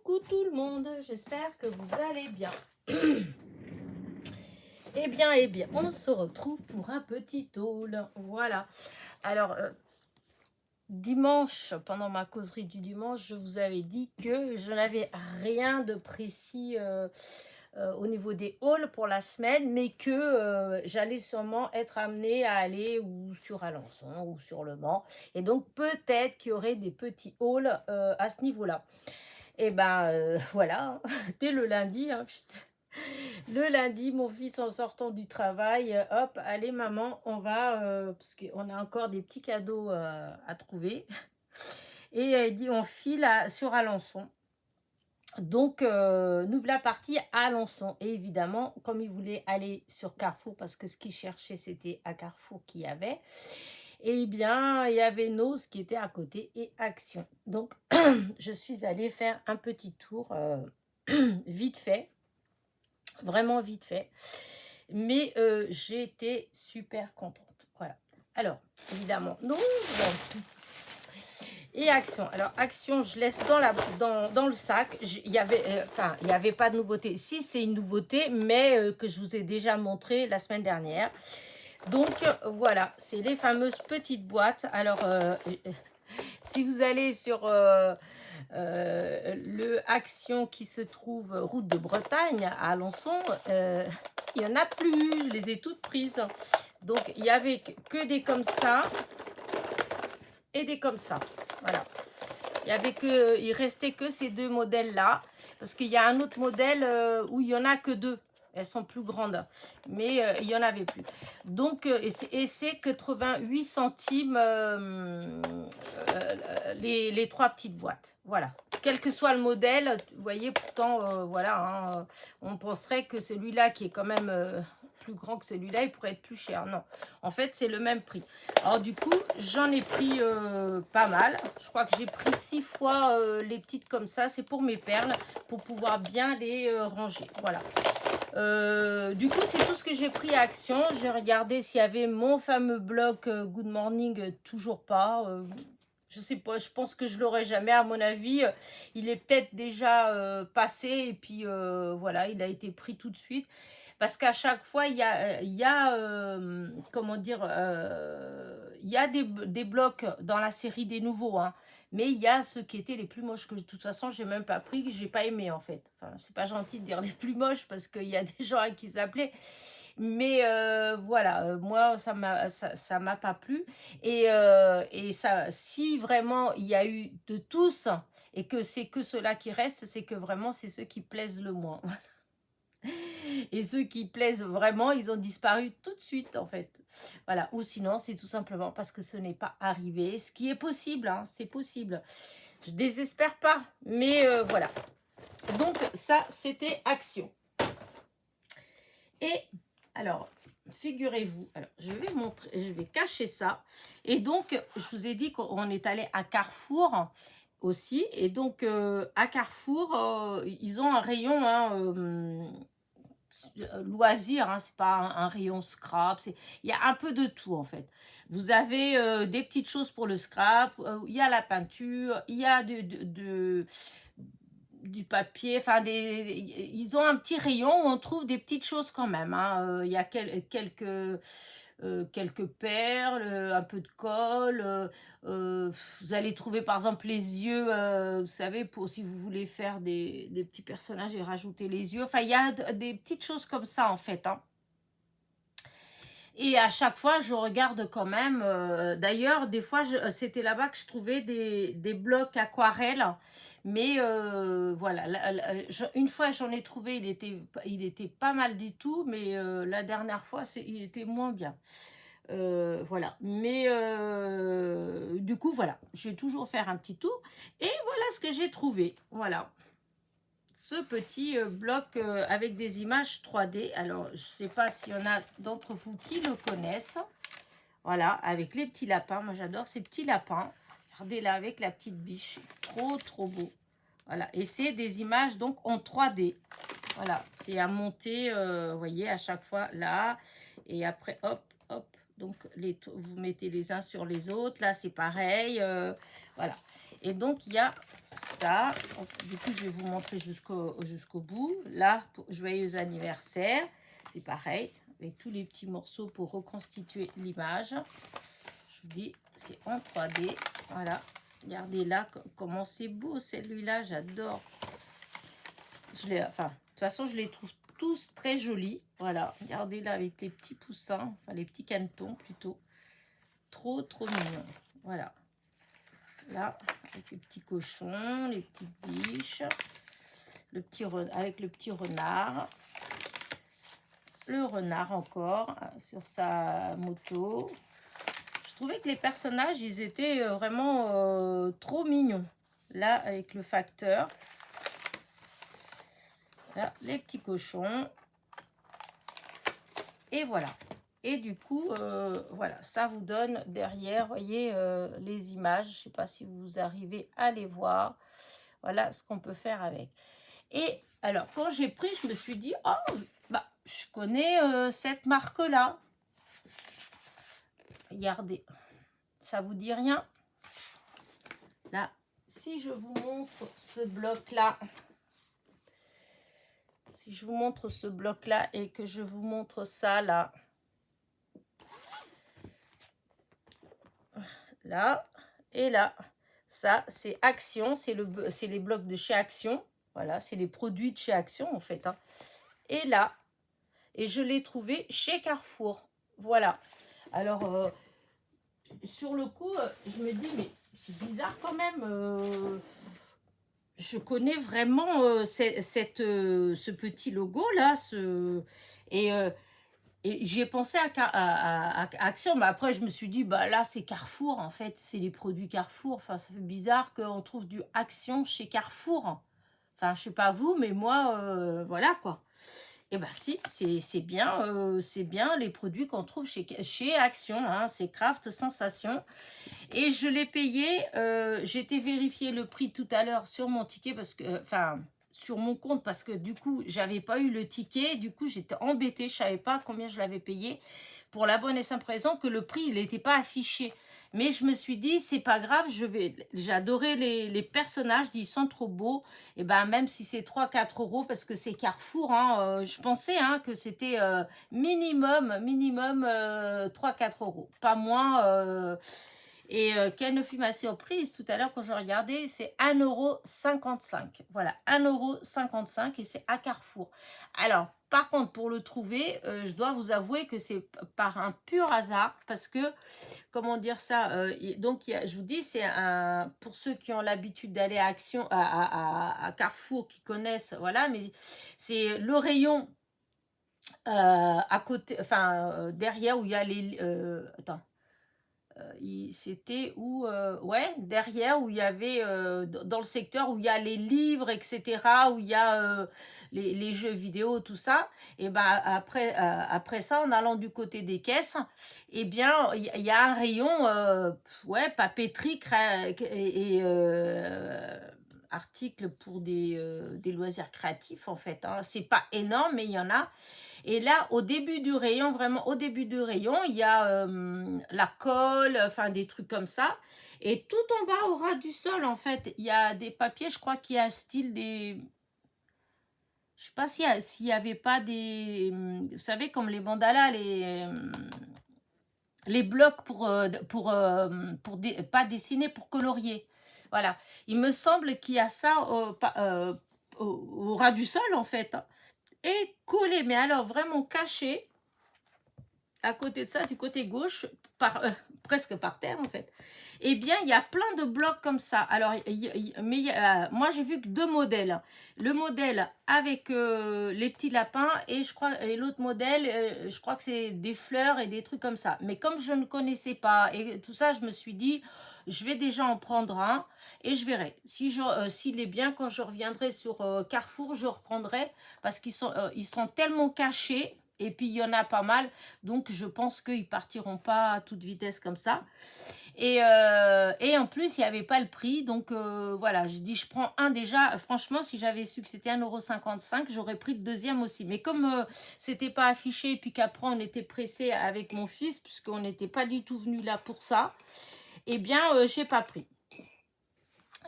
Coucou tout le monde, j'espère que vous allez bien. Eh bien, on se retrouve pour un petit haul. Voilà. Alors, dimanche, pendant ma causerie du dimanche, je vous avais dit que je n'avais rien de précis au niveau des hauls pour la semaine, mais que j'allais sûrement être amenée à aller ou sur Alençon ou sur Le Mans. Et donc, peut-être qu'il y aurait des petits hauls à ce niveau-là. Et ben voilà, dès le lundi, hein, putain. Le lundi, mon fils en sortant du travail, hop, allez maman, on va, parce qu'on a encore des petits cadeaux à trouver. Et il dit, on file sur Alençon. Donc, nous voilà partis à Alençon. Et évidemment, comme il voulait aller sur Carrefour, parce que ce qu'il cherchait, c'était à Carrefour qu'il y avait, eh bien, il y avait Nose qui était à côté et Action. Donc, je suis allée faire un petit tour vite fait, vraiment vite fait. Mais j'ai été super contente. Voilà. Alors, évidemment, Nose et Action. Alors, Action, je laisse dans le sac. Il y avait pas de nouveauté. Si, c'est une nouveauté, mais que je vous ai déjà montré la semaine dernière. Donc, voilà, c'est les fameuses petites boîtes. Alors, si vous allez sur le Action qui se trouve route de Bretagne à Alençon, il n'y en a plus, je les ai toutes prises. Donc, il n'y avait que des comme ça et des comme ça. Voilà. Il restait que ces deux modèles-là. Parce qu'il y a un autre modèle où il n'y en a que deux. Elles sont plus grandes, mais il n'y en avait plus. Donc, et c'est 88 centimes les trois petites boîtes. Voilà. Quel que soit le modèle, vous voyez, pourtant, voilà, hein, on penserait que celui-là qui est quand même plus grand que celui-là, il pourrait être plus cher. Non, en fait, c'est le même prix. Alors, du coup, j'en ai pris pas mal. Je crois que j'ai pris 6 fois les petites comme ça. C'est pour mes perles, pour pouvoir bien les ranger. Voilà. Du coup, c'est tout ce que j'ai pris à Action. J'ai regardé s'il y avait mon fameux bloc Good Morning, toujours pas. Je sais pas, je pense que je l'aurai jamais. À mon avis, il est peut-être déjà passé et puis voilà, il a été pris tout de suite. Parce qu'à chaque fois, il y a comment dire, il y a des blocs dans la série des nouveaux, hein. Mais il y a ceux qui étaient les plus moches que de toute façon, j'ai même pas pris, que j'ai pas aimé en fait. Enfin, c'est pas gentil de dire les plus moches parce qu'il y a des gens à qui s'appelait. Mais voilà, moi, ça m'a pas plu. Et ça, si vraiment il y a eu de tous et que c'est que ceux-là qui restent, c'est que vraiment, c'est ceux qui plaisent le moins. Et ceux qui plaisent vraiment, ils ont disparu tout de suite en fait. Voilà. Ou sinon, c'est tout simplement parce que ce n'est pas arrivé. Ce qui est possible, hein, c'est possible. Je désespère pas, mais voilà. Donc ça, c'était Action. Et alors, figurez-vous, alors je vais montrer, je vais cacher ça. Et donc, je vous ai dit qu'on est allé à Carrefour aussi. Et donc, à Carrefour, ils ont un rayon loisirs, hein, c'est pas un rayon scrap. Il y a un peu de tout en fait. Vous avez des petites choses pour le scrap, il y a la peinture, il y a du papier, enfin ils ont un petit rayon où on trouve des petites choses quand même, hein. Il y a quelques perles, un peu de colle, vous allez trouver par exemple les yeux, vous savez, pour si vous voulez faire des petits personnages et rajouter les yeux, enfin il y a des petites choses comme ça en fait, hein. Et à chaque fois, je regarde quand même. D'ailleurs, des fois, c'était là-bas que je trouvais des blocs aquarelles. Mais voilà, une fois, j'en ai trouvé, il était pas mal du tout. Mais la dernière fois, il était moins bien. Voilà. Mais du coup, voilà. Je vais toujours faire un petit tour. Et voilà ce que j'ai trouvé. Voilà. Ce petit bloc avec des images 3D. Alors, je ne sais pas s'il y en a d'entre vous qui le connaissent. Voilà, avec les petits lapins. Moi, j'adore ces petits lapins. Regardez là, avec la petite biche. Trop, trop beau. Voilà, et c'est des images donc en 3D. Voilà, c'est à monter, vous voyez, à chaque fois là. Et après, hop, hop. Donc, vous mettez les uns sur les autres. Là, c'est pareil. Voilà. Et donc, il y a ça. Du coup, je vais vous montrer jusqu'au bout. Là, joyeux anniversaire. C'est pareil. Avec tous les petits morceaux pour reconstituer l'image. Je vous dis, c'est en 3D. Voilà. Regardez là comment c'est beau celui-là. J'adore. Enfin, de toute façon, je les trouve tous très jolis. Voilà. Regardez là avec les petits poussins. Enfin, les petits canetons plutôt. Trop, trop mignon. Voilà. Là, avec les petits cochons, les petites biches. Avec le petit renard. Le renard encore sur sa moto. Je trouvais que les personnages, ils étaient vraiment trop mignons. Là, avec le facteur. Là, les petits cochons. Et voilà. Et du coup, voilà, ça vous donne derrière, voyez, les images. Je ne sais pas si vous arrivez à les voir. Voilà ce qu'on peut faire avec. Et alors, quand j'ai pris, je me suis dit, oh, bah, je connais cette marque-là. Regardez, ça vous dit rien? Là, si je vous montre ce bloc-là, si je vous montre ce bloc-là et que je vous montre ça, là, là et là, ça, c'est Action, c'est les blocs de chez Action. Voilà, c'est les produits de chez Action, en fait. Hein. Et là, et je l'ai trouvé chez Carrefour. Voilà. Alors, sur le coup, je me dis, mais c'est bizarre quand même. Je connais vraiment ce petit logo là. Et j'y ai pensé à Action, mais après je me suis dit, bah là c'est Carrefour en fait, c'est les produits Carrefour. Enfin, ça fait bizarre qu'on trouve du Action chez Carrefour. Enfin, je sais pas vous, mais moi, voilà quoi. Et bah si, c'est bien les produits qu'on trouve chez Action, hein, c'est Craft Sensation. Et je l'ai payé, j'ai été vérifier le prix tout à l'heure sur mon ticket, parce que, enfin, sur mon compte, parce que du coup, j'avais pas eu le ticket, du coup, j'étais embêtée, je savais pas combien je l'avais payé, pour la bonne et simple raison que le prix, il n'était pas affiché. Mais je me suis dit, c'est pas grave, j'ai adoré les personnages, ils sont trop beaux, et ben même si c'est 3-4 euros, parce que c'est Carrefour, hein, je pensais hein, que c'était minimum 3-4 euros, pas moins. Et quelle ne fut ma surprise tout à l'heure quand je regardais, c'est 1,55 €. Voilà, 1,55 € et c'est à Carrefour. Alors, par contre, pour le trouver, je dois vous avouer que c'est par un pur hasard parce que, comment dire ça, donc je vous dis, c'est pour ceux qui ont l'habitude d'aller à Carrefour, qui connaissent, voilà, mais c'est le rayon à côté, enfin, derrière où il y a les... attends. C'était où ouais, derrière où il y avait dans le secteur où il y a les livres, etc., où il y a les jeux vidéo, tout ça. Et ben après ça, en allant du côté des caisses, eh bien il y a un rayon ouais, papeterie et articles pour des loisirs créatifs en fait, hein. C'est pas énorme, mais il y en a. Et là, au début du rayon, vraiment au début du rayon, il y a la colle, enfin des trucs comme ça. Et tout en bas, au ras du sol, en fait, il y a des papiers, je crois qu'il y a style des... Je sais pas s'il y avait pas des... Vous savez, comme les mandalas, les blocs pas dessiner, pour colorier. Voilà. Il me semble qu'il y a ça au ras du sol, en fait, hein. Et collé, mais alors vraiment caché, à côté de ça, du côté gauche, presque par terre en fait, eh bien il y a plein de blocs comme ça. Alors, moi j'ai vu que 2 modèles. Le modèle avec les petits lapins et l'autre modèle, je crois que c'est des fleurs et des trucs comme ça. Mais comme je ne connaissais pas et tout ça, je me suis dit, je vais déjà en prendre un et je verrai. S'il est bien, quand je reviendrai sur Carrefour, je reprendrai parce qu'ils sont tellement cachés. Et puis, il y en a pas mal. Donc, je pense qu'ils partiront pas à toute vitesse comme ça. Et en plus, il n'y avait pas le prix. Donc voilà, je dis, je prends un déjà. Franchement, si j'avais su que c'était 1,55 €, j'aurais pris le deuxième aussi. Mais comme c'était pas affiché et puis qu'après, on était pressé avec mon fils, puisqu'on n'était pas du tout venu là pour ça, eh bien, j'ai pas pris.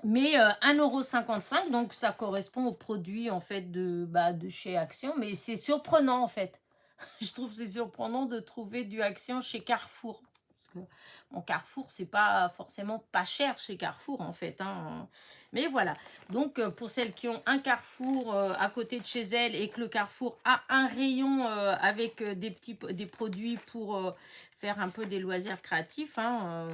Mais 1,55 €, donc ça correspond au produit en fait de chez Action. Mais c'est surprenant en fait. Je trouve que c'est surprenant de trouver du Action chez Carrefour. Parce que bon, Carrefour, c'est pas forcément pas cher chez Carrefour en fait. Hein. Mais voilà. Donc pour celles qui ont un Carrefour à côté de chez elles et que le Carrefour a un rayon avec des produits pour faire un peu des loisirs créatifs, hein,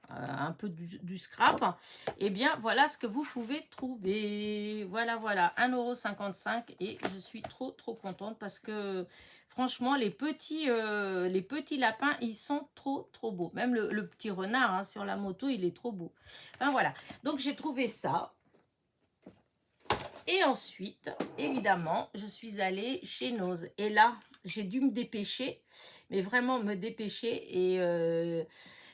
un peu du scrap, eh bien voilà ce que vous pouvez trouver. Voilà, 1,55 € et je suis trop contente parce que franchement les petits lapins, ils sont trop beaux. Même le petit renard hein, sur la moto, il est trop beau. Enfin voilà, donc j'ai trouvé ça. Et ensuite, évidemment, je suis allée chez Nose. Et là, j'ai dû me dépêcher, mais vraiment me dépêcher. Et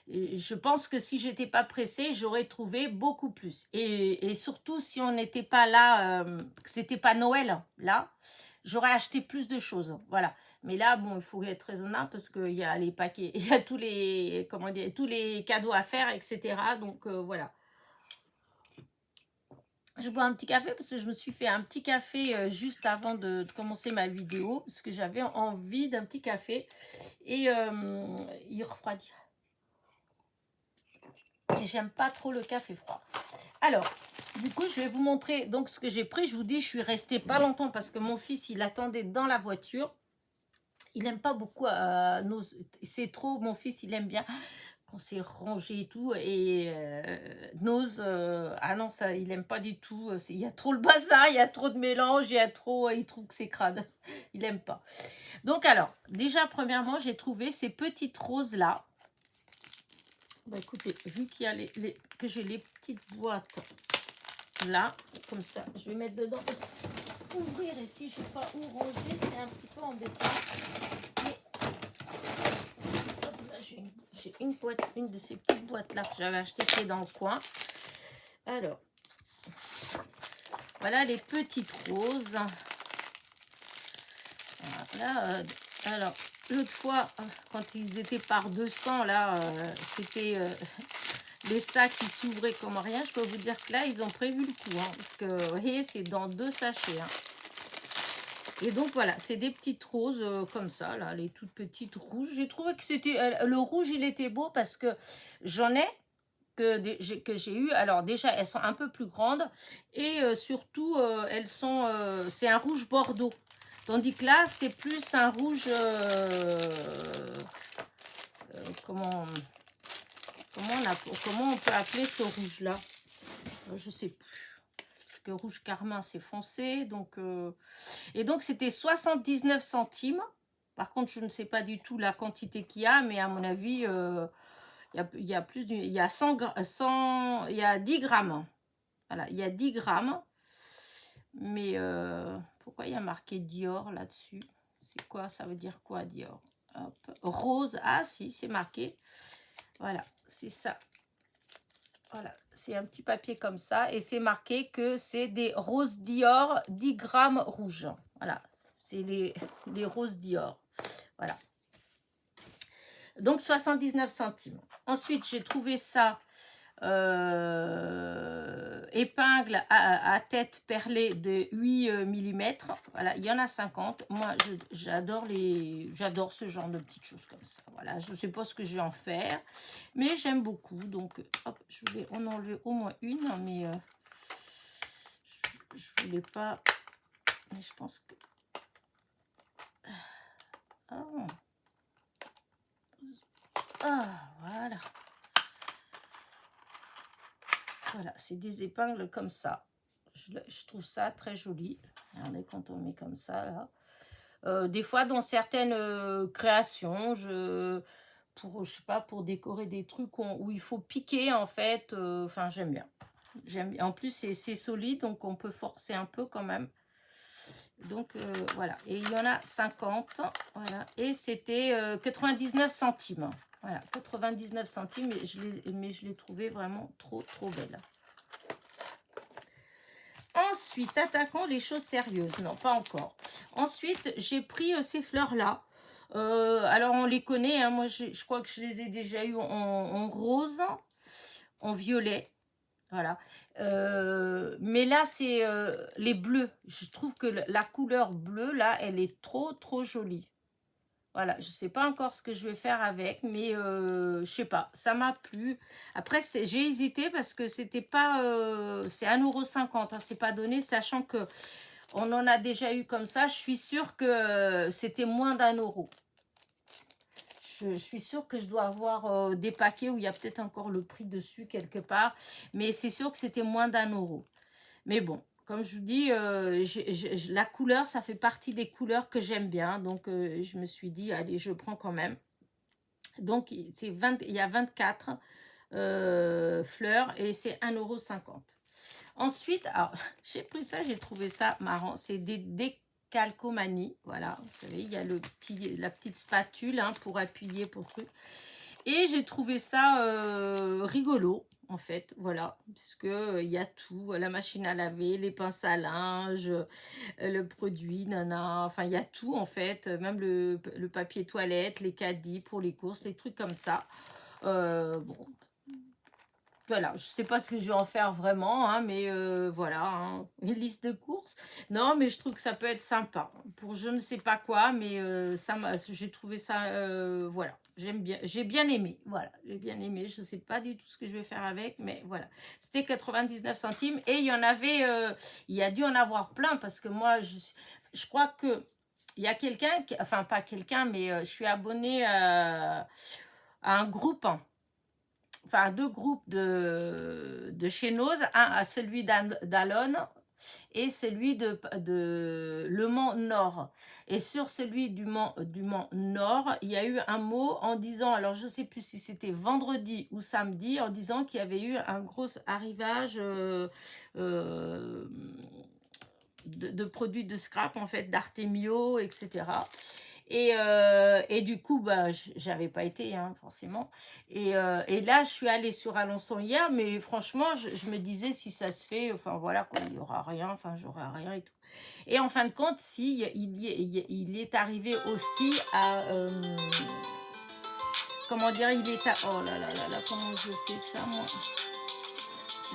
je pense que si j'étais pas pressée, j'aurais trouvé beaucoup plus. Et surtout, si on n'était pas là, que c'était pas Noël, là, j'aurais acheté plus de choses. Voilà. Mais là, bon, il faut être raisonnable parce qu'il y a les paquets, il y a tous les, comment dire, tous les cadeaux à faire, etc. Donc, voilà. Je bois un petit café parce que je me suis fait un petit café juste avant de commencer ma vidéo parce que j'avais envie d'un petit café et il refroidit. Et j'aime pas trop le café froid. Alors, du coup, je vais vous montrer donc ce que j'ai pris. Je vous dis, je suis restée pas longtemps parce que mon fils, il attendait dans la voiture. Il aime pas beaucoup c'est trop, mon fils, il aime bien quand c'est rangé et tout, et Nose, ah non, ça, il aime pas du tout, il y a trop le bazar, il y a trop de mélange, il trouve que c'est crade, il aime pas. Donc alors, déjà, premièrement, j'ai trouvé ces petites roses-là. Bah écoutez, vu qu'il y a que j'ai les petites boîtes là, comme ça, je vais mettre dedans, parce que ouvrir ici, je sais pas où ranger, c'est un petit peu embêtant. Mais j'ai une boîte, une de ces petites boîtes là que j'avais acheté qui est dans le coin. Alors, voilà les petites roses. Voilà. Alors, l'autre fois, quand ils étaient par 200, là, c'était des sacs qui s'ouvraient comme rien. Je peux vous dire que là, ils ont prévu le coup. Hein, parce que, vous voyez, c'est dans 2 sachets. Hein. Et donc voilà, c'est des petites roses comme ça, là, les toutes petites rouges. J'ai trouvé que c'était le rouge, il était beau parce que j'en ai que j'ai eu. Alors déjà, elles sont un peu plus grandes et surtout, elles sont, c'est un rouge bordeaux. Tandis que là, c'est plus un rouge, comment on peut appeler ce rouge-là? Je sais plus. Que rouge carmin c'est foncé, donc et donc c'était 79 centimes. Par contre, je ne sais pas du tout la quantité qu'il y a, mais à mon avis, il y a plus il y a 100, il y a 10 grammes. Voilà, il y a 10 grammes. Mais pourquoi il y a marqué Dior là-dessus? C'est quoi? Ça veut dire quoi, Dior? Hop. Rose, ah si, c'est marqué. Voilà, c'est ça. Voilà, c'est un petit papier comme ça et c'est marqué que c'est des roses Dior 10 grammes rouges. Voilà, c'est les roses Dior. Voilà. Donc 79 centimes. Ensuite, j'ai trouvé ça épingle à tête perlée de 8 mm. Voilà, il y en a 50. Moi, j'adore ce genre de petites choses comme ça. Voilà, je ne sais pas ce que je vais en faire, mais j'aime beaucoup. Donc, hop, je vais en enlever au moins une, mais je ne voulais pas. Mais je pense que. Oh. Ah, voilà. Voilà, c'est des épingles comme ça. Je trouve ça très joli. Regardez quand on met comme ça, là. Des fois, dans certaines créations, je sais pas, pour décorer des trucs où il faut piquer, en fait. Enfin, j'aime bien. En plus, c'est solide, donc on peut forcer un peu quand même. Donc, voilà. Et il y en a 50. Voilà. Et c'était 99 centimes. Voilà, 99 centimes, mais je l'ai trouvé vraiment trop belle. Ensuite, attaquons les choses sérieuses. Non, pas encore. Ensuite, j'ai pris ces fleurs-là. Alors, on les connaît. Hein, moi, je crois que je les ai déjà eues en rose, en violet. Voilà. Mais là, c'est les bleus. Je trouve que la couleur bleue, là, elle est trop jolie. Voilà, je ne sais pas encore ce que je vais faire avec, mais je ne sais pas, ça m'a plu. Après, j'ai hésité parce que c'était pas, c'est 1,50 €, hein, c'est pas donné, sachant que on en a déjà eu comme ça. Je suis sûre que c'était moins d'1 €. Je suis sûre que je dois avoir des paquets où il y a peut-être encore le prix dessus quelque part, mais c'est sûr que c'était moins d'1 €. Mais bon, comme je vous dis, la couleur, ça fait partie des couleurs que j'aime bien. Donc, je me suis dit, allez, je prends quand même. Donc, il y a 24 fleurs et c'est 1,50 €. Ensuite, alors, j'ai pris ça, j'ai trouvé ça marrant. C'est des décalcomanies. Voilà, vous savez, il y a la petite spatule hein, pour appuyer, pour truc. Et j'ai trouvé ça rigolo, en fait, voilà, puisque il y a tout, la machine à laver, les pinces à linge, le produit, nana, enfin, il y a tout, en fait, même le papier toilette, les caddies pour les courses, les trucs comme ça. Bon, voilà, je sais pas ce que je vais en faire vraiment, hein, mais voilà, hein, une liste de courses. Non, mais je trouve que ça peut être sympa pour je ne sais pas quoi, mais j'ai trouvé ça, voilà, j'aime bien, j'ai bien aimé, voilà, j'ai bien aimé. Je ne sais pas du tout ce que je vais faire avec, mais voilà, c'était 99 centimes et il y en avait, il y a dû en avoir plein parce que moi, je crois que il y a quelqu'un, enfin pas quelqu'un, mais je suis abonnée à un groupe. Hein, enfin 2 groupes de chez Noz, un à celui d'Alonne et celui de Le Mans Nord. Et sur celui du Mans Nord, il y a eu un mot en disant, alors je ne sais plus si c'était vendredi ou samedi, en disant qu'il y avait eu un gros arrivage de produits de scrap, en fait, d'Artemio, etc. Et du coup, bah, j'avais pas été, hein, forcément. Et là, je suis allée sur Alençon hier, mais franchement, je me disais si ça se fait, enfin voilà, quoi, il y aura rien, enfin j'aurai rien et tout. Et en fin de compte, si, il est arrivé aussi à, comment dire, il est à, oh là là là là, comment je fais ça, moi?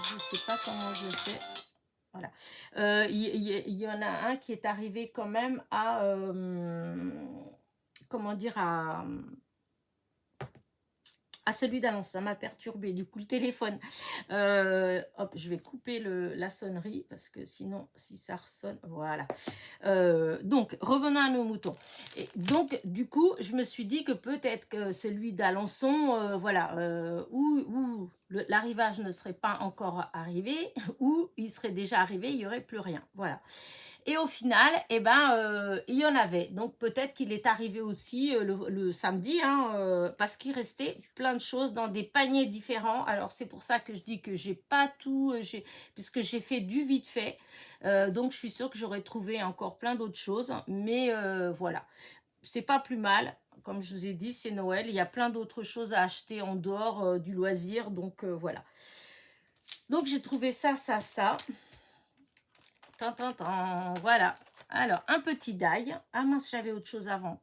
Je sais pas comment je fais. Voilà. Il y en a un qui est arrivé quand même à, comment dire, à celui d'avant. Ça m'a perturbé. Du coup, le téléphone. Hop, je vais couper la sonnerie parce que sinon, si ça ressonne, voilà. Donc, revenons à nos moutons. Et donc, du coup, je me suis dit que peut-être que celui d'Alençon, voilà, où l'arrivage ne serait pas encore arrivé, ou il serait déjà arrivé, il n'y aurait plus rien. Voilà. Et au final, eh ben, il y en avait. Donc peut-être qu'il est arrivé aussi le samedi, hein, parce qu'il restait plein de choses dans des paniers différents. Alors c'est pour ça que je dis que j'ai pas tout, puisque j'ai fait du vite fait. Donc je suis sûre que j'aurais trouvé encore plein d'autres choses. Mais voilà, c'est pas plus mal. Comme je vous ai dit, c'est Noël. Il y a plein d'autres choses à acheter en dehors du loisir. Donc voilà. Donc j'ai trouvé ça. Voilà. Alors, un petit die. Ah mince, j'avais autre chose avant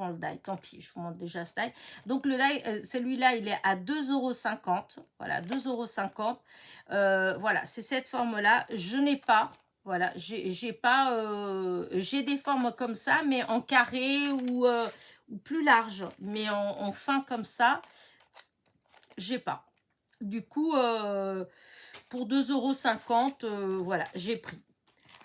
le die. Tant pis, je vous montre déjà ce die. Donc, le die, celui-là, il est à 2,50 €. Voilà, 2,50 €. Voilà, c'est cette forme-là. Je n'ai pas. Voilà, j'ai pas. J'ai des formes comme ça, mais en carré ou plus large. Mais en fin comme ça, j'ai pas. Du coup, pour 2,50 €, voilà, j'ai pris.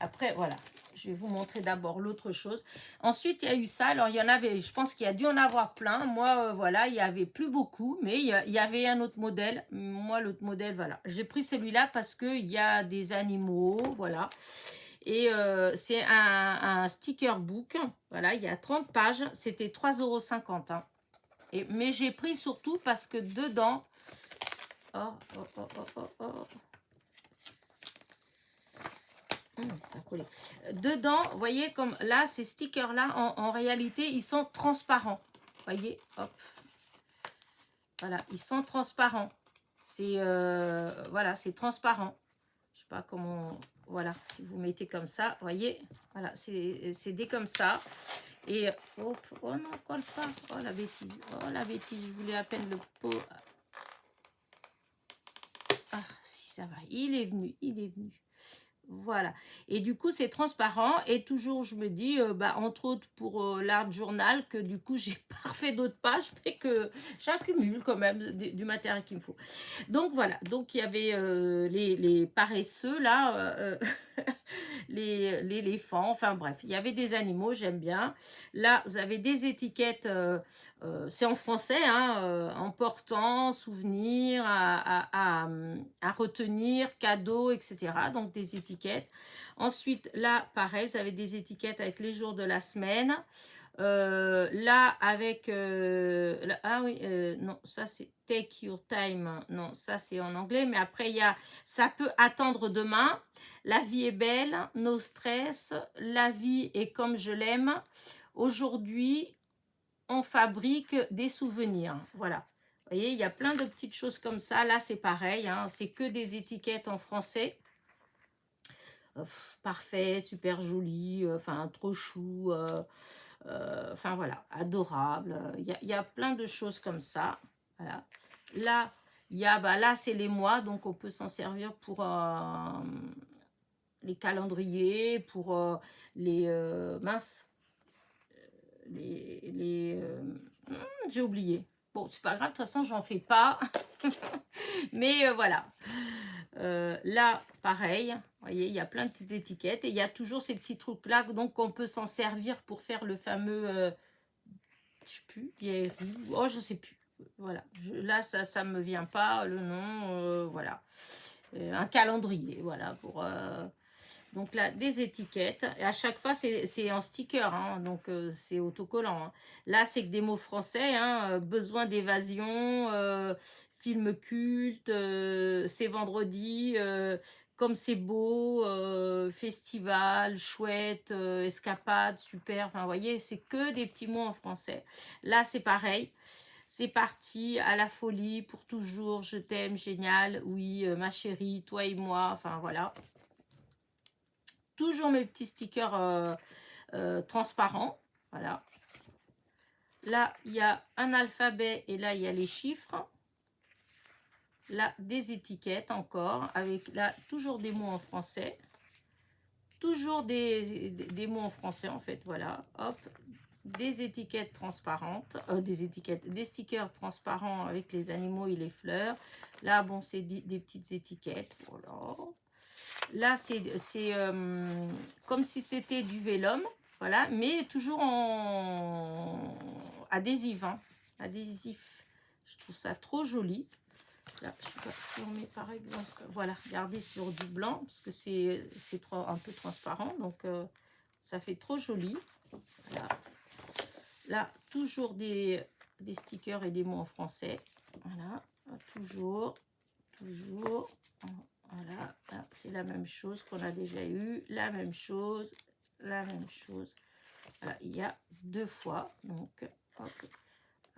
Après, voilà, je vais vous montrer d'abord l'autre chose. Ensuite, il y a eu ça. Alors, il y en avait, je pense qu'il y a dû en avoir plein. Moi, voilà, il n'y avait plus beaucoup, mais il y avait un autre modèle. Moi, l'autre modèle, voilà. J'ai pris celui-là parce qu'il y a des animaux, voilà. Et c'est un sticker book. Voilà, il y a 30 pages. C'était 3,50 €. Hein. Mais j'ai pris surtout parce que dedans... Oh. Ça a collé. Dedans, vous voyez, comme là, ces stickers-là, en réalité, ils sont transparents. Vous voyez, hop. Voilà, ils sont transparents. C'est voilà, c'est transparent. Je sais pas comment, voilà, vous mettez comme ça, voyez, voilà, c'est des comme ça. Et hop, oh non, colle pas, oh la bêtise, je voulais à peine le pot. Ah, si ça va, il est venu, il est venu. Voilà. Et du coup, c'est transparent. Et toujours, je me dis, bah, entre autres pour l'art journal, que du coup, j'ai pas refait d'autres pages, mais que j'accumule quand même du matériel qu'il me faut. Donc voilà, donc il y avait les paresseux là, l'éléphant, enfin bref, il y avait des animaux, j'aime bien. Là, vous avez des étiquettes, c'est en français, hein, important, souvenir, à retenir, cadeau, etc. Donc des étiquettes. Ensuite, là, pareil, vous avez des étiquettes avec les jours de la semaine. Là, avec... ah oui, non, ça c'est take your time. Non, ça c'est en anglais. Mais après, il y a ça peut attendre demain. La vie est belle, no stress. La vie est comme je l'aime. Aujourd'hui, on fabrique des souvenirs. Voilà. Vous voyez, il y a plein de petites choses comme ça. Là, c'est pareil. Hein, c'est que des étiquettes en français. Parfait, super joli, enfin trop chou. Enfin voilà, adorable. Il y a plein de choses comme ça. Voilà. Là, il y a, bah, là c'est les mois, donc on peut s'en servir pour les calendriers, pour les minces, j'ai oublié. Bon, c'est pas grave, de toute façon, j'en fais pas. Mais voilà. Là, pareil, vous voyez, il y a plein de petites étiquettes et il y a toujours ces petits trucs-là, donc on peut s'en servir pour faire le fameux, je sais plus, Biéry, oh, je sais plus. Voilà, là, ça me vient pas, le nom, voilà. Un calendrier, voilà, pour... donc là, des étiquettes. Et à chaque fois, c'est en sticker, hein, donc c'est autocollant. Hein. Là, c'est que des mots français, hein, besoin d'évasion, film culte, c'est vendredi, comme c'est beau, festival, chouette, escapade, super. Enfin, vous voyez, c'est que des petits mots en français. Là, c'est pareil. C'est parti, à la folie, pour toujours, je t'aime, génial, oui, ma chérie, toi et moi, enfin voilà. Toujours mes petits stickers transparents, voilà. Là, il y a un alphabet et là, il y a les chiffres. Là, des étiquettes encore, avec là, toujours des mots en français. Toujours des mots en français, en fait, voilà. Hop, des étiquettes transparentes, des stickers transparents avec les animaux et les fleurs. Là, bon, c'est des petites étiquettes, voilà. Là, c'est comme si c'était du vélum, voilà, mais toujours en adhésif, hein, adhésif. Je trouve ça trop joli. Là, je sais pas si on met par exemple, voilà, regardez sur du blanc, parce que c'est un peu transparent, donc ça fait trop joli. Voilà. Là, toujours des stickers et des mots en français. Voilà, toujours. Voilà, c'est la même chose qu'on a déjà eu. La même chose. Voilà, il y a deux fois. Donc, hop.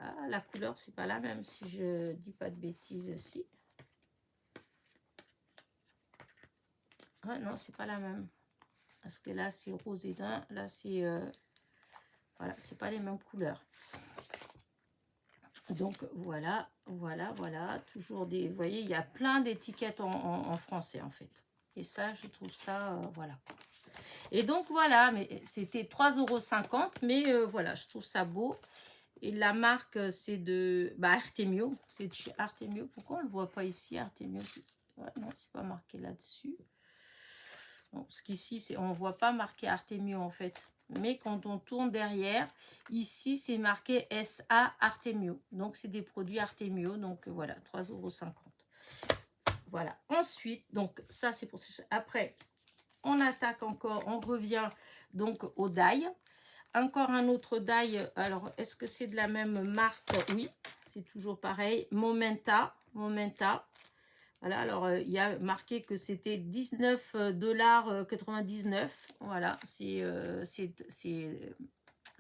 Ah, la couleur, c'est pas la même, si je dis pas de bêtises ici. Ah non, c'est pas la même. Parce que là, c'est rose et daim. Là, c'est... voilà, c'est pas les mêmes couleurs. Donc, voilà. Toujours des... Vous voyez, il y a plein d'étiquettes en français, en fait. Et ça, je trouve ça... voilà. Et donc, voilà. Mais c'était 3,50 €. Mais voilà, je trouve ça beau. Et la marque, c'est de Artemio. C'est de chez Artemio. Pourquoi on ne le voit pas ici, Artemio? Ouais, non, c'est pas marqué là-dessus. Bon, parce qu'ici, on ne voit pas marqué Artemio, en fait. Mais quand on tourne derrière, ici, c'est marqué SA Artemio. Donc, c'est des produits Artemio. Donc, voilà, 3,50 €. Voilà. Ensuite, donc, ça, c'est pour... Après, on attaque encore, on revient donc au die. Encore un autre die. Alors, est-ce que c'est de la même marque? Oui, c'est toujours pareil. Momenta. Voilà, alors il y a marqué que c'était 19,99 $. Voilà, c'est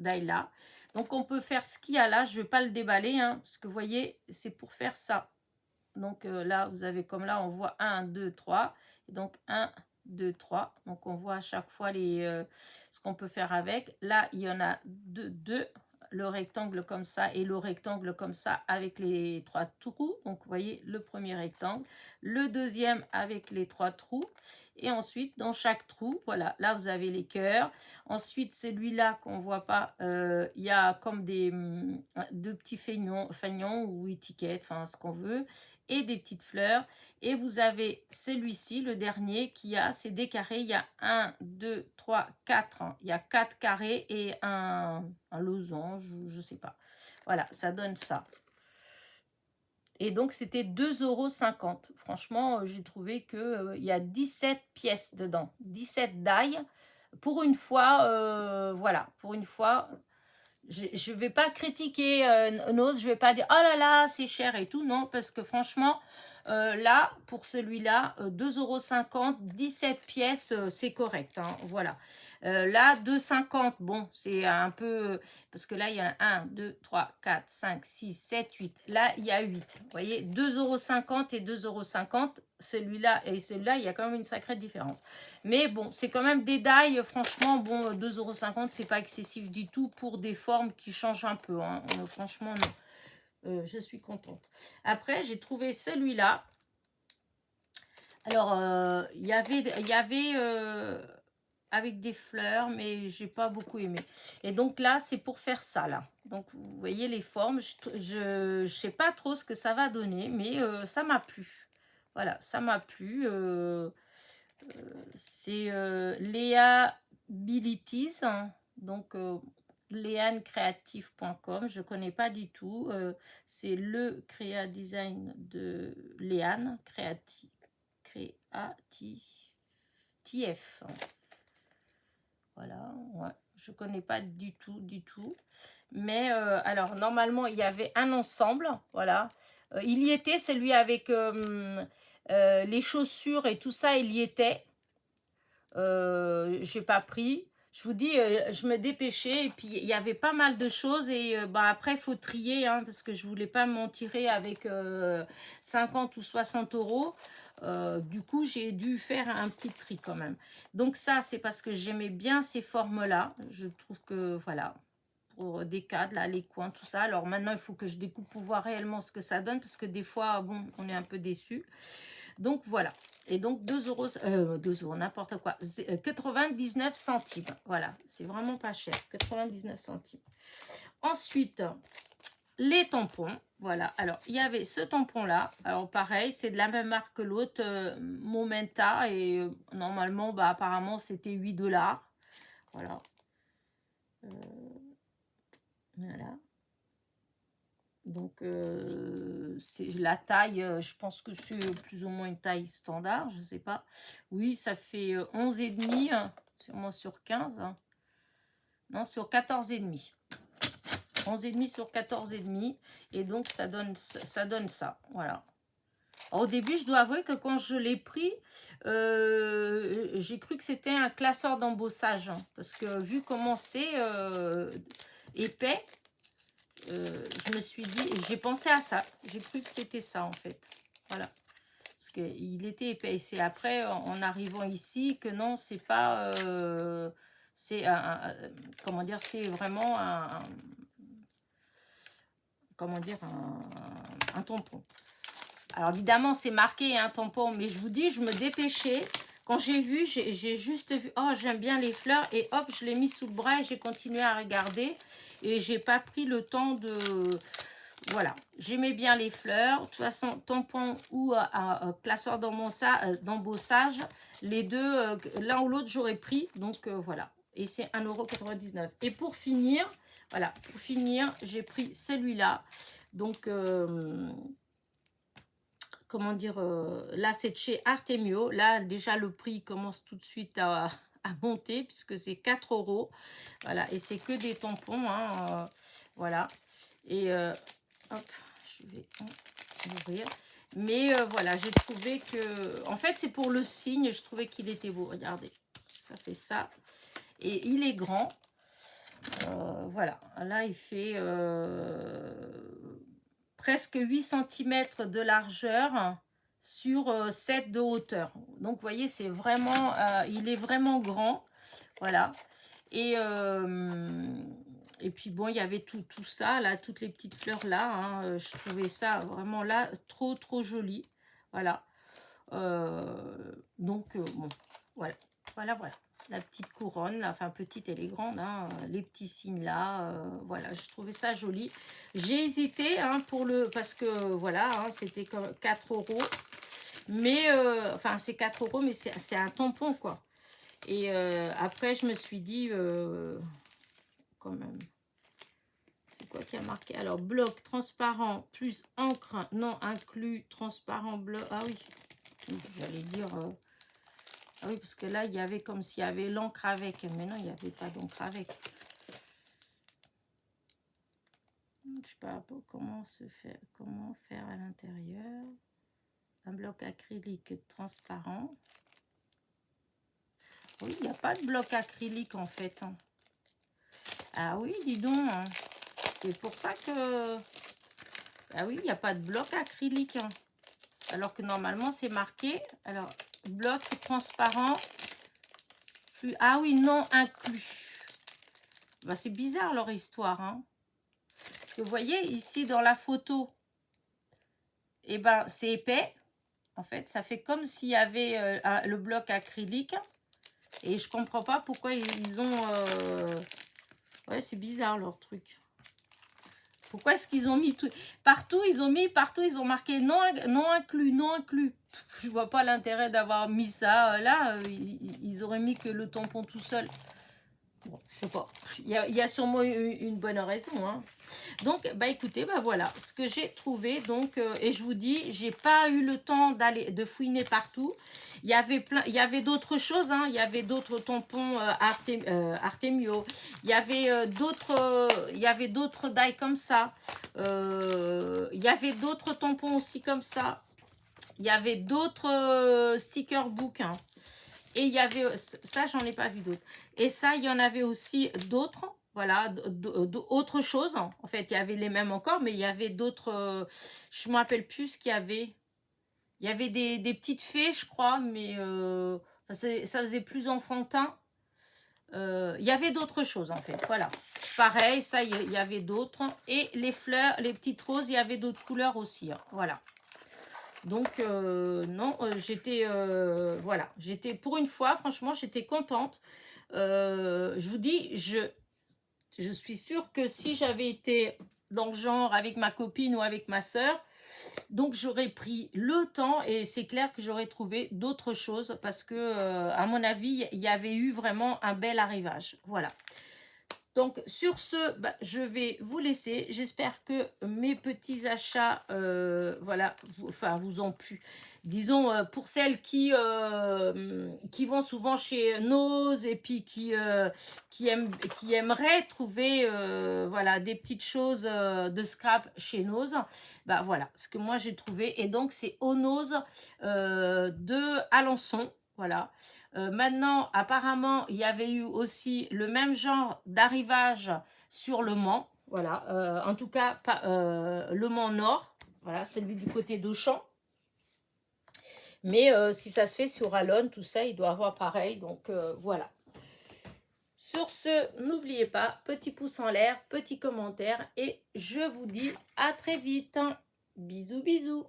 die-là. Donc, on peut faire ce qu'il y a là. Je ne vais pas le déballer, hein, parce que vous voyez, c'est pour faire ça. Donc, là, vous avez comme là, on voit 1, 2, 3. Et donc, 1, 2, 3. Donc, on voit à chaque fois ce qu'on peut faire avec. Là, il y en a deux. Le rectangle comme ça et le rectangle comme ça avec les 3 trous. Donc, vous voyez le premier rectangle, le deuxième avec les 3 trous. Et ensuite, dans chaque trou, voilà, là, vous avez les cœurs. Ensuite, celui-là qu'on ne voit pas, il y a comme deux petits feignons ou étiquettes, enfin, ce qu'on veut, et des petites fleurs. Et vous avez celui-ci, le dernier, qui a, c'est des carrés. Il y a 1, 2, 3, 4. Il y a 4 carrés et un losange, je ne sais pas. Voilà, ça donne ça. Et donc, c'était 2,50 €. Franchement, j'ai trouvé qu'il y a 17 pièces dedans. 17 die. Pour une fois, voilà, pour une fois, je ne vais pas critiquer Nose. Je ne vais pas dire, oh là là, c'est cher et tout. Non, parce que franchement, là, pour celui-là, 2,50 €, 17 pièces, c'est correct. Hein, voilà. Là, 2,50 €, bon, c'est un peu... Parce que là, il y a 1, 2, 3, 4, 5, 6, 7, 8. Là, il y a 8. Vous voyez, 2,50 € et 2,50 €. Celui-là et celui-là, il y a quand même une sacrée différence. Mais bon, c'est quand même des die. Franchement, bon, 2,50 €, c'est pas excessif du tout pour des formes qui changent un peu. Hein. Franchement, non. Je suis contente. Après, j'ai trouvé celui-là. Alors, il y avait avec des fleurs, mais j'ai pas beaucoup aimé. Et donc là, c'est pour faire ça, là. Donc, vous voyez les formes. Je sais pas trop ce que ça va donner, mais ça m'a plu. Voilà, ça m'a plu. C'est Léa Bilities, hein. Donc leannecreative.com, je connais pas du tout. C'est le créa design de Léane TF. Voilà, ouais, je connais pas du tout. Mais alors normalement il y avait un ensemble, voilà. Il y était celui avec les chaussures et tout ça, il y était. J'ai pas pris. Je vous dis, je me dépêchais et puis il y avait pas mal de choses et bah, après il faut trier hein, parce que je voulais pas m'en tirer avec 50 ou 60 €. Du coup, j'ai dû faire un petit tri quand même. Donc ça, c'est parce que j'aimais bien ces formes-là. Je trouve que, voilà, pour des cadres, là, les coins, tout ça. Alors maintenant, il faut que je découpe pour voir réellement ce que ça donne parce que des fois, bon, on est un peu déçu. Donc voilà. Et donc 2 €, 2 €, n'importe quoi. 99 centimes. Voilà, c'est vraiment pas cher. 99 centimes. Ensuite, les tampons. Voilà, alors il y avait ce tampon-là. Alors pareil, c'est de la même marque que l'autre, Momenta. Et normalement, bah, apparemment, c'était 8 $. Voilà. Voilà. Donc, c'est la taille, je pense que c'est plus ou moins une taille standard, je ne sais pas. Oui, ça fait 11,5, hein, sûrement sur 15. Hein. Non, sur 14,5. 11,5 sur 14,5. Et donc, ça donne ça. Voilà. Alors, au début, je dois avouer que quand je l'ai pris, j'ai cru que c'était un classeur d'embossage. Hein, parce que vu comment c'est épais, je me suis dit, j'ai pensé à ça. J'ai cru que c'était ça en fait. Voilà. Parce qu'il était épais. C'est après, en arrivant ici, que non, c'est pas... c'est comment dire, c'est vraiment comment dire, un tampon. Alors évidemment, c'est marqué un tampon, mais je vous dis, je me dépêchais. Quand j'ai vu, j'ai juste vu, oh, j'aime bien les fleurs. Et hop, je l'ai mis sous le bras et j'ai continué à regarder. Et j'ai pas pris le temps de... Voilà, j'aimais bien les fleurs. De toute façon, tampon ou classeur d'embossage, les deux, l'un ou l'autre, j'aurais pris. Donc voilà, et c'est 1,99 €. Et pour finir, voilà, j'ai pris celui-là. Donc, comment dire, là, c'est de chez Artemio. Là, déjà, le prix commence tout de suite à monter puisque c'est 4 €. Voilà, et c'est que des tampons, hein, voilà. Et hop, je vais ouvrir. Mais voilà, j'ai trouvé que... En fait, c'est pour le signe, je trouvais qu'il était beau. Regardez, ça fait ça. Et il est grand. Voilà, là il fait presque 8 cm de largeur sur 7 de hauteur. Donc vous voyez, c'est vraiment, il est vraiment grand. Voilà. Et puis bon, il y avait tout ça, là, toutes les petites fleurs là. Hein, je trouvais ça vraiment là trop joli. Voilà. Donc, bon, voilà. Voilà. La petite couronne, là, enfin petite, elle est grande. Hein, les petits signes là. Voilà, je trouvais ça joli. J'ai hésité hein, parce que voilà, hein, c'était 4 €. Mais, enfin, c'est 4 €, mais c'est un tampon quoi. Et après, je me suis dit, quand même, c'est quoi qui a marqué? Alors, bloc transparent plus encre non inclus, transparent bloc. Ah oui, j'allais dire, ah oui, parce que là, il y avait comme s'il y avait l'encre avec. Mais non, il n'y avait pas d'encre avec. Je sais pas comment faire à l'intérieur. Un bloc acrylique transparent. Oui, il n'y a pas de bloc acrylique en fait. Hein. Ah oui, dis donc. Hein. C'est pour ça que... Ah oui, il n'y a pas de bloc acrylique. Hein. Alors que normalement, c'est marqué. Alors, bloc transparent. Plus... Ah oui, non inclus. Bah, c'est bizarre leur histoire. Hein. Parce que vous voyez, ici, dans la photo, eh ben, c'est épais. En fait, ça fait comme s'il y avait le bloc acrylique. Et je comprends pas pourquoi ils ont... Ouais, c'est bizarre leur truc. Pourquoi est-ce qu'ils ont mis tout... Partout, ils ont marqué non inclus, non inclus. Je vois pas l'intérêt d'avoir mis ça là. Ils auraient mis que le tampon tout seul. Bon, je sais pas. Il y a sûrement une bonne raison. Hein. Donc, bah écoutez, bah voilà ce que j'ai trouvé. Donc, et je vous dis, j'ai pas eu le temps de fouiner partout. Il y avait d'autres choses. Hein. Il y avait d'autres tampons Artemio. Il y avait d'autres die comme ça. Il y avait d'autres tampons aussi comme ça. Il y avait d'autres sticker book. Hein. Et il y avait, ça j'en ai pas vu d'autres. Et ça, il y en avait aussi d'autres, voilà, d'autres choses. En fait, il y avait les mêmes encore, mais il y avait d'autres, je ne me rappelle plus ce qu'il y avait. Il y avait des petites fées, je crois, mais ça faisait plus enfantin. Il y avait d'autres choses, en fait, voilà. Pareil, ça, il y avait d'autres. Et les fleurs, les petites roses, il y avait d'autres couleurs aussi, hein, voilà. Donc, non, j'étais, voilà, pour une fois, franchement, j'étais contente. Je vous dis, je suis sûre que si j'avais été dans le genre avec ma copine ou avec ma sœur, donc j'aurais pris le temps et c'est clair que j'aurais trouvé d'autres choses parce que, à mon avis, il y avait eu vraiment un bel arrivage. Voilà. Donc, sur ce, bah, je vais vous laisser. J'espère que mes petits achats, voilà, vous ont plu. Disons, pour celles qui vont souvent chez Nose et puis qui aimeraient trouver, voilà, des petites choses de scrap chez Nose, bah voilà, ce que moi j'ai trouvé. Et donc, c'est au Nose de Alençon, voilà. Maintenant, apparemment, il y avait eu aussi le même genre d'arrivage sur Le Mans. Voilà, en tout cas, Le Mans Nord. Voilà, celui du côté d'Auchan. Mais si ça se fait sur Alonne, tout ça, il doit avoir pareil. Donc, voilà. Sur ce, n'oubliez pas, petit pouce en l'air, petit commentaire. Et je vous dis à très vite. Bisous, bisous.